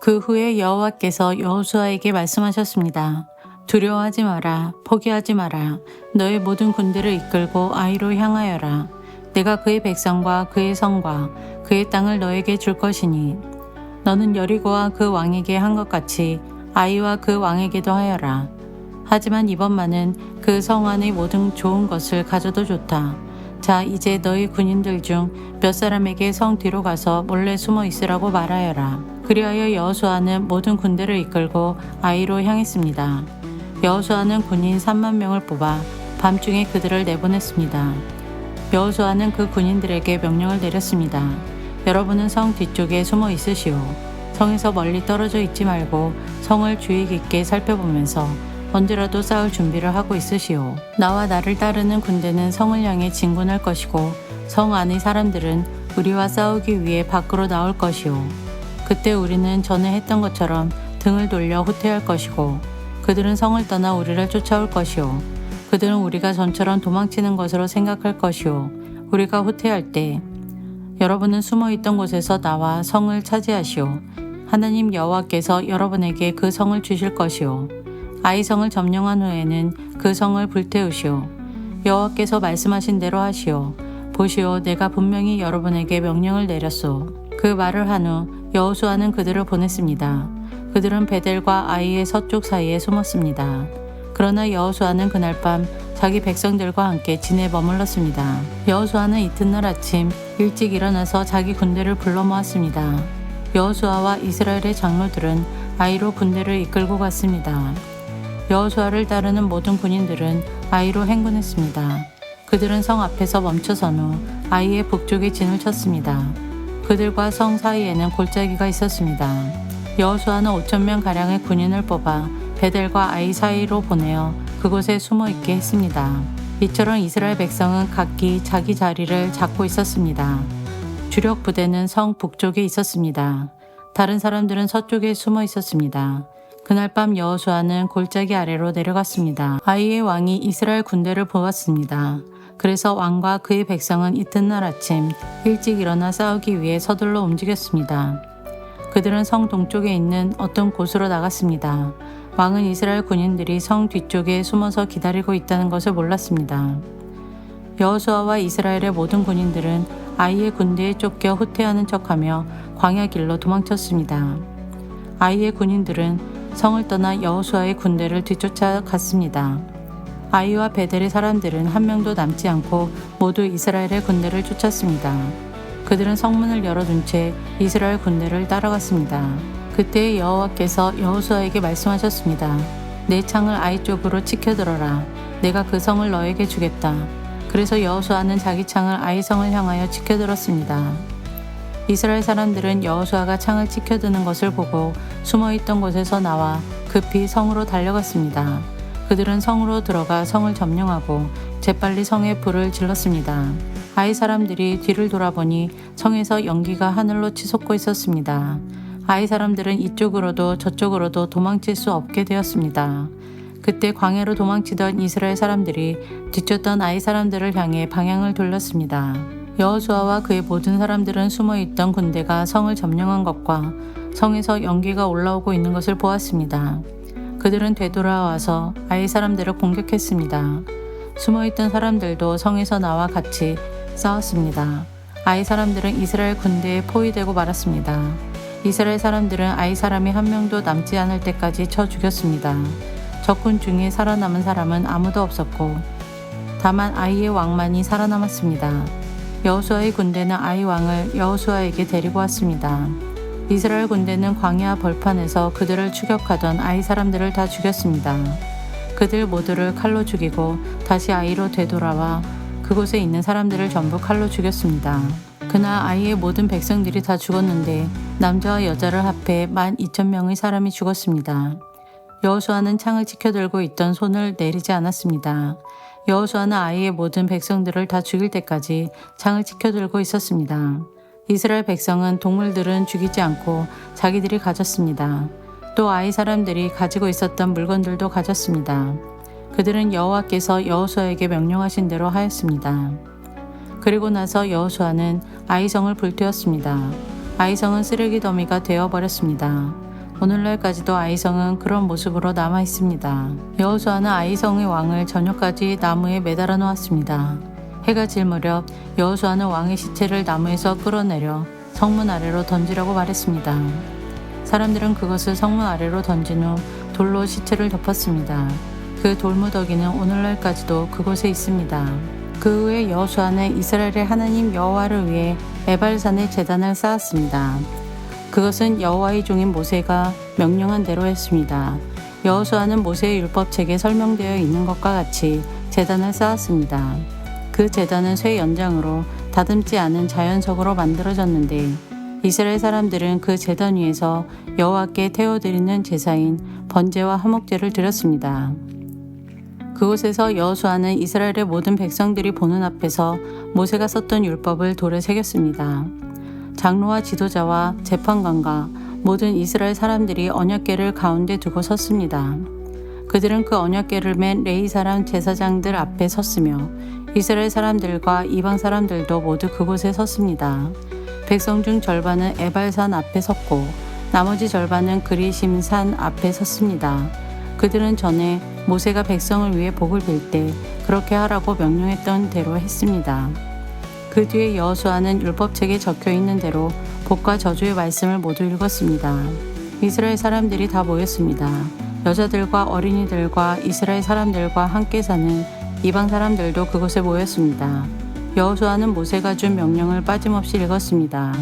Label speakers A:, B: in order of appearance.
A: 그 후에 여호와께서 여호수아에게 말씀하셨습니다. 두려워하지 마라, 포기하지 마라. 너의 모든 군대를 이끌고 아이로 향하여라. 내가 그의 백성과 그의 성과 그의 땅을 너에게 줄 것이니 너는 여리고와 그 왕에게 한 것 같이 아이와 그 왕에게도 하여라. 하지만 이번만은 그 성 안의 모든 좋은 것을 가져도 좋다. 자, 이제 너희 군인들 중 몇 사람에게 성 뒤로 가서 몰래 숨어 있으라고 말하여라. 그리하여 여호수아는 모든 군대를 이끌고 아이로 향했습니다. 여호수아는 군인 3만 명을 뽑아 밤중에 그들을 내보냈습니다. 여호수아는 그 군인들에게 명령을 내렸습니다. 여러분은 성 뒤쪽에 숨어 있으시오. 성에서 멀리 떨어져 있지 말고 성을 주의 깊게 살펴보면서 언제라도 싸울 준비를 하고 있으시오. 나와 나를 따르는 군대는 성을 향해 진군할 것이고 성 안의 사람들은 우리와 싸우기 위해 밖으로 나올 것이오. 그때 우리는 전에 했던 것처럼 등을 돌려 후퇴할 것이고 그들은 성을 떠나 우리를 쫓아올 것이오. 그들은 우리가 전처럼 도망치는 것으로 생각할 것이오. 우리가 후퇴할 때 여러분은 숨어있던 곳에서 나와 성을 차지하시오. 하나님 여호와께서 여러분에게 그 성을 주실 것이오. 아이 성을 점령한 후에는 그 성을 불태우시오. 여호와께서 말씀하신 대로 하시오. 보시오, 내가 분명히 여러분에게 명령을 내렸소. 그 말을 한 후 여호수아는 그들을 보냈습니다. 그들은 베델과 아이의 서쪽 사이에 숨었습니다. 그러나 여호수아는 그날 밤 자기 백성들과 함께 진에 머물렀습니다. 여호수아는 이튿날 아침 일찍 일어나서 자기 군대를 불러 모았습니다. 여호수아와 이스라엘의 장로들은 아이로 군대를 이끌고 갔습니다. 여호수아를 따르는 모든 군인들은 아이로 행군했습니다. 그들은 성 앞에서 멈춰선 후 아이의 북쪽에 진을 쳤습니다. 그들과 성 사이에는 골짜기가 있었습니다. 여호수아는 5,000명 가량의 군인을 뽑아 베델과 아이 사이로 보내어 그곳에 숨어 있게 했습니다. 이처럼 이스라엘 백성은 각기 자기 자리를 잡고 있었습니다. 주력 부대는 성 북쪽에 있었습니다. 다른 사람들은 서쪽에 숨어 있었습니다. 그날 밤 여호수아는 골짜기 아래로 내려갔습니다. 아이의 왕이 이스라엘 군대를 보았습니다. 그래서 왕과 그의 백성은 이튿날 아침 일찍 일어나 싸우기 위해 서둘러 움직였습니다. 그들은 성 동쪽에 있는 어떤 곳으로 나갔습니다. 왕은 이스라엘 군인들이 성 뒤쪽에 숨어서 기다리고 있다는 것을 몰랐습니다. 여호수아와 이스라엘의 모든 군인들은 아이의 군대에 쫓겨 후퇴하는 척하며 광야 길로 도망쳤습니다. 아이의 군인들은 성을 떠나 여호수아의 군대를 뒤쫓아 갔습니다. 아이와 베델의 사람들은 한 명도 남지 않고 모두 이스라엘의 군대를 쫓았습니다. 그들은 성문을 열어둔 채 이스라엘 군대를 따라갔습니다. 그때 여호와께서 여호수아에게 말씀하셨습니다. 내 창을 아이 쪽으로 치켜들어라. 내가 그 성을 너에게 주겠다. 그래서 여호수아는 자기 창을 아이 성을 향하여 치켜들었습니다. 이스라엘 사람들은 여호수아가 창을 치켜드는 것을 보고 숨어있던 곳에서 나와 급히 성으로 달려갔습니다. 그들은 성으로 들어가 성을 점령하고 재빨리 성에 불을 질렀습니다. 아이 사람들이 뒤를 돌아보니 성에서 연기가 하늘로 치솟고 있었습니다. 아이 사람들은 이쪽으로도 저쪽으로도 도망칠 수 없게 되었습니다. 그때 광야로 도망치던 이스라엘 사람들이 뒤쫓던 아이 사람들을 향해 방향을 돌렸습니다. 여호수아와 그의 모든 사람들은 숨어있던 군대가 성을 점령한 것과 성에서 연기가 올라오고 있는 것을 보았습니다. 그들은 되돌아와서 아이 사람들을 공격했습니다. 숨어있던 사람들도 성에서 나와 같이 싸웠습니다. 아이 사람들은 이스라엘 군대에 포위되고 말았습니다. 이스라엘 사람들은 아이 사람이 한 명도 남지 않을 때까지 쳐 죽였습니다. 적군 중에 살아남은 사람은 아무도 없었고 다만 아이의 왕만이 살아남았습니다. 여호수아의 군대는 아이 왕을 여호수아에게 데리고 왔습니다. 이스라엘 군대는 광야 벌판에서 그들을 추격하던 아이 사람들을 다 죽였습니다. 그들 모두를 칼로 죽이고 다시 아이로 되돌아와 그곳에 있는 사람들을 전부 칼로 죽였습니다. 그날 아이의 모든 백성들이 다 죽었는데 남자와 여자를 합해 12,000명의 사람이 죽었습니다. 여호수아는 창을 치켜들고 있던 손을 내리지 않았습니다. 여호수아는 아이의 모든 백성들을 다 죽일 때까지 창을 치켜들고 있었습니다. 이스라엘 백성은 동물들은 죽이지 않고 자기들이 가졌습니다. 또 아이 사람들이 가지고 있었던 물건들도 가졌습니다. 그들은 여호와께서 여호수아에게 명령하신 대로 하였습니다. 그리고 나서 여호수아는 아이성을 불태웠습니다. 아이성은 쓰레기 더미가 되어버렸습니다. 오늘날까지도 아이성은 그런 모습으로 남아 있습니다. 여호수아는 아이성의 왕을 저녁까지 나무에 매달아 놓았습니다. 해가 질 무렵 여호수아는 왕의 시체를 나무에서 끌어내려 성문 아래로 던지라고 말했습니다. 사람들은 그것을 성문 아래로 던진 후 돌로 시체를 덮었습니다. 그 돌무더기는 오늘날까지도 그곳에 있습니다. 그 후에 여호수아는 이스라엘의 하나님 여호와를 위해 에발산에 제단을 쌓았습니다. 그것은 여호와의 종인 모세가 명령한 대로 했습니다. 여호수아는 모세의 율법책에 설명되어 있는 것과 같이 제단을 쌓았습니다. 그 제단은 쇠 연장으로 다듬지 않은 자연석으로 만들어졌는데 이스라엘 사람들은 그 제단 위에서 여호와께 태워드리는 제사인 번제와 화목제를 드렸습니다. 그곳에서 여호수아는 이스라엘의 모든 백성들이 보는 앞에서 모세가 썼던 율법을 돌에 새겼습니다. 장로와 지도자와 재판관과 모든 이스라엘 사람들이 언약궤를 가운데 두고 섰습니다. 그들은 그 언약궤를 맨 레위 사람 제사장들 앞에 섰으며 이스라엘 사람들과 이방 사람들도 모두 그곳에 섰습니다. 백성 중 절반은 에발산 앞에 섰고 나머지 절반은 그리심 산 앞에 섰습니다. 그들은 전에 모세가 백성을 위해 복을 빌 때 그렇게 하라고 명령했던 대로 했습니다. 그 뒤에 여호수아는 율법책에 적혀 있는 대로 복과 저주의 말씀을 모두 읽었습니다. 이스라엘 사람들이 다 모였습니다. 여자들과 어린이들과 이스라엘 사람들과 함께 사는 이방 사람들도 그곳에 모였습니다. 여호수아는 모세가 준 명령을 빠짐없이 읽었습니다.